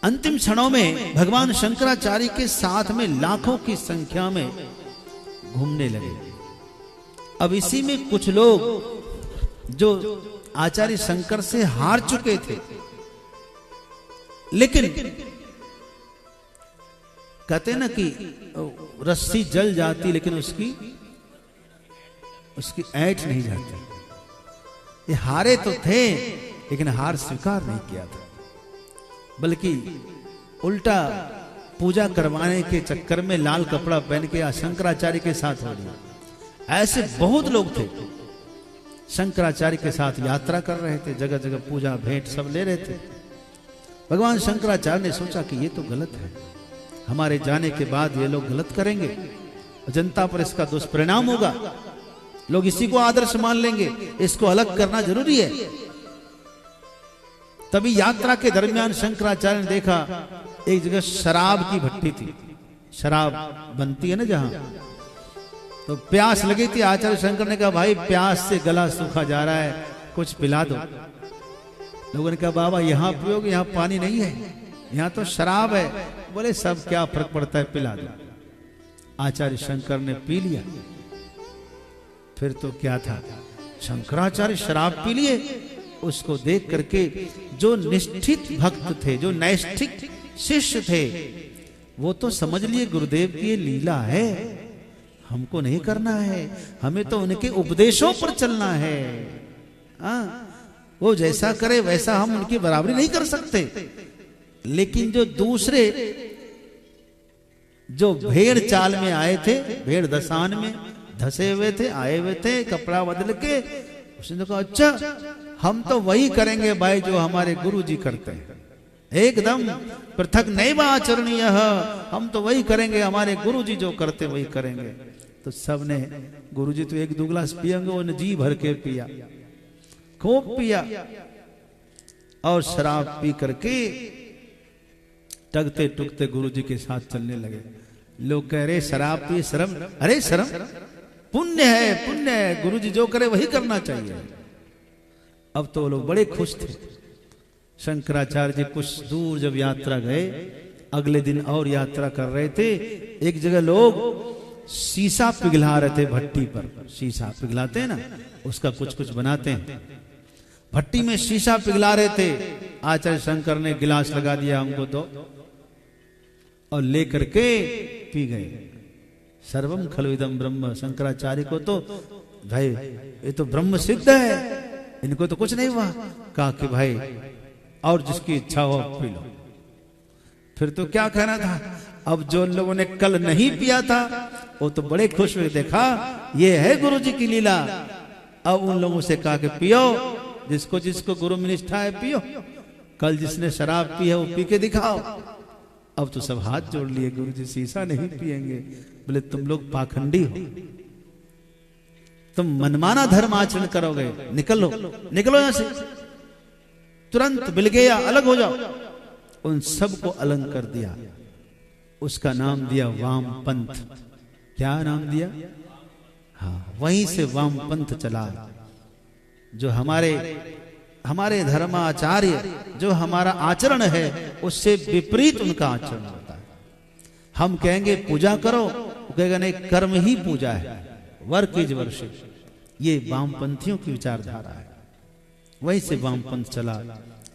अंतिम क्षणों में भगवान शंकराचार्य के साथ में लाखों की संख्या में घूमने लगे। अब इसी में कुछ लोग जो आचार्य शंकर से हार चुके थे, लेकिन कहते ना कि रस्सी जल जाती लेकिन उसकी ऐंठ नहीं जाती। ये हारे तो थे लेकिन हार स्वीकार नहीं किया था, बल्कि उल्टा पूजा करवाने के चक्कर में लाल कपड़ा पहन के शंकराचार्य के साथ हो गया। ऐसे बहुत लोग थे शंकराचार्य के साथ यात्रा कर रहे थे, जगह जगह पूजा भेंट सब ले रहे थे। भगवान शंकराचार्य ने सोचा कि ये तो गलत है, हमारे जाने के बाद ये लोग गलत करेंगे, जनता पर इसका दुष्परिणाम होगा, लोग इसी को आदर्श मान लेंगे, इसको अलग करना जरूरी है। तभी यात्रा के दरमियान शंकराचार्य ने देखा एक जगह शराब की भट्टी थी, शराब बनती है ना जहां, तो प्यास लगी थी। आचार्य शंकर ने कहा भाई प्यास से गला सूखा जा रहा है, कुछ पिला दो। लोगों ने कहा बाबा यहाँ पियोगे, यहाँ पानी नहीं है, यहाँ तो शराब है। बोले सब क्या फर्क पड़ता है, पिला दो। आचार्य शंकर ने पी लिया। फिर तो क्या था, शंकराचार्य शराब पी लिए। उसको देख करके जो निष्ठित भक्त थे, जो नैष्ठिक शिष्य थे, वो तो समझ लिए गुरुदेव की ये लीला है, हमको नहीं करना है, हमें तो उनके उपदेशों पर चलना है। वो जैसा करे वैसा हम उनकी बराबरी नहीं कर सकते। लेकिन जो दूसरे जो भेड़ चाल में आए थे, भेड़ दसान में धसे हुए थे, आए हुए थे कपड़ा बदल के, उसने कहा अच्छा हम तो वही करेंगे भाई जो हमारे गुरु जी करते हैं, एकदम पृथक नैव आचरणीय, हम तो वही करेंगे, हमारे गुरु जी जो करते वही करेंगे। तो सबने, गुरु जी तो एक दो गिलास पियेंगे, उन्हें जी भर के पिया, खूब पिया, और शराब पी करके टगते टुकते गुरु जी के साथ चलने लगे। लोग कह रहे शराब पी शर्म, अरे शर्म पुण्य है, पुण्य है, गुरु जी जो करे वही करना चाहिए। अब तो लोग बड़े खुश थे। शंकराचार्य जी कुछ दूर जब यात्रा गए, अगले दिन और यात्रा कर रहे थे, एक जगह लोग शीशा पिघला रहे थे भट्टी पर। शीशा पिघलाते हैं ना, उसका कुछ कुछ बनाते हैं। भट्टी में शीशा पिघला रहे थे। आचार्य शंकर ने गिलास लगा दिया हमको दो, और लेकर के पी गए। सर्वम खलु इदं ब्रह्म, शंकराचार्य को तो भाई ये तो ब्रह्म सिद्ध है, इनको तो कुछ नहीं हुआ। कहा कि भाई और जिसकी इच्छा हो पी लो। फिर तो क्या कहना था। अब जो लोगों ने कल नहीं पिया था वो तो बड़े खुश हुए, देखा ये है गुरु जी की लीला। अब उन लोगों से कहा कि पियो, जिसको जिसको गुरु में निष्ठा है पियो, कल जिसने शराब पी है वो पी के दिखाओ। अब तो सब हाथ जोड़ लिए, गुरु जी शीशा नहीं पिएंगे। बोले तुम लोग पाखंडी हो, तुम मनमाना धर्म आचरण करोगे, निकलो निकलो यहां से, तुरंत मिल गया, अलग हो जाओ। उन सबको अलग कर दिया। उसका नाम दिया वाम पंथ। क्या नाम दिया? हाँ, वहीं से वाम पंथ चला। जो हमारे धर्माचार्य, जो हमारा आचरण है उससे विपरीत उनका आचरण होता है। हम कहेंगे पूजा करो, वो कहेगा नहीं कर्म ही पूजा है, वर्क इज वर्शिप। ये वामपंथियों की विचारधारा है। वहीं से वामपंथ चला।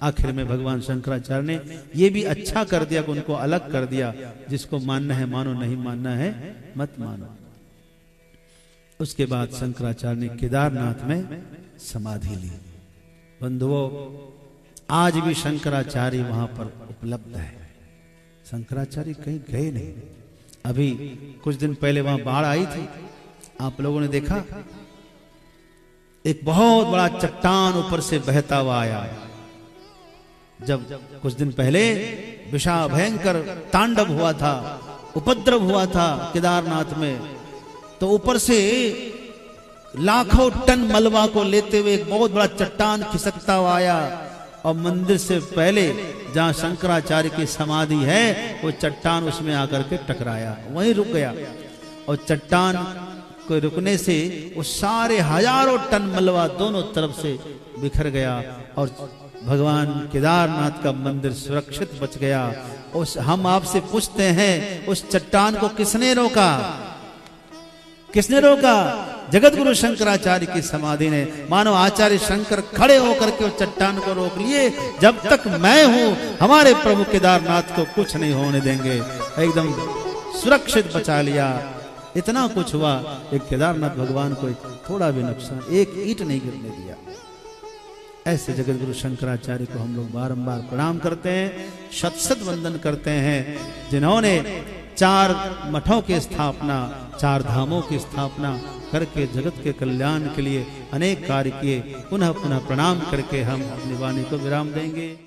आखिर में भगवान शंकराचार्य ने ये भी अच्छा कर दिया कि उनको अलग कर दिया। जिसको मानना है मानो, नहीं मानना है मत मानो। उसके बाद शंकराचार्य ने केदारनाथ में समाधि ली। बंधुओं, आज भी शंकराचार्य वहां पर उपलब्ध है। शंकराचार्य कहीं गए नहीं। अभी कुछ दिन पहले वहां बाढ़ आई थी, आप लोगों ने देखा। एक बहुत बड़ा चट्टान ऊपर से बहता हुआ आया। जब कुछ दिन पहले विशाल भयंकर तांडव हुआ था, उपद्रव हुआ था केदारनाथ में, तो ऊपर से लाखों टन मलबा को लेते हुए एक बहुत बड़ा चट्टान खिसकता हुआ आया, और मंदिर से पहले जहां शंकराचार्य की समाधि है वो चट्टान उसमें आकर के टकराया, वहीं रुक गया। और चट्टान के रुकने से वो सारे हजारों टन मलबा दोनों तरफ से बिखर गया और भगवान केदारनाथ का मंदिर सुरक्षित बच गया। उस हम आपसे पूछते हैं, उस चट्टान को किसने रोका? किसने रोका? जगत गुरु शंकराचार्य की समाधि ने। मानो आचार्य शंकर खड़े होकर के उस चट्टान को रोक लिए, जब तक मैं हूं हमारे प्रभु केदारनाथ को कुछ नहीं होने देंगे। एकदम सुरक्षित बचा लिया। इतना कुछ हुआ, एक केदारनाथ भगवान को थोड़ा भी नुकसान, एक ईंट नहीं गिरने दिया। ऐसे जगत गुरु शंकराचार्य को हम लोग बारंबार प्रणाम करते हैं, शत शत वंदन करते हैं, जिन्होंने 4 मठों की स्थापना, 4 धामों की स्थापना करके जगत के कल्याण के लिए अनेक कार्य किए। पुनः पुनः प्रणाम करके हम अपनी वाणी को विराम देंगे।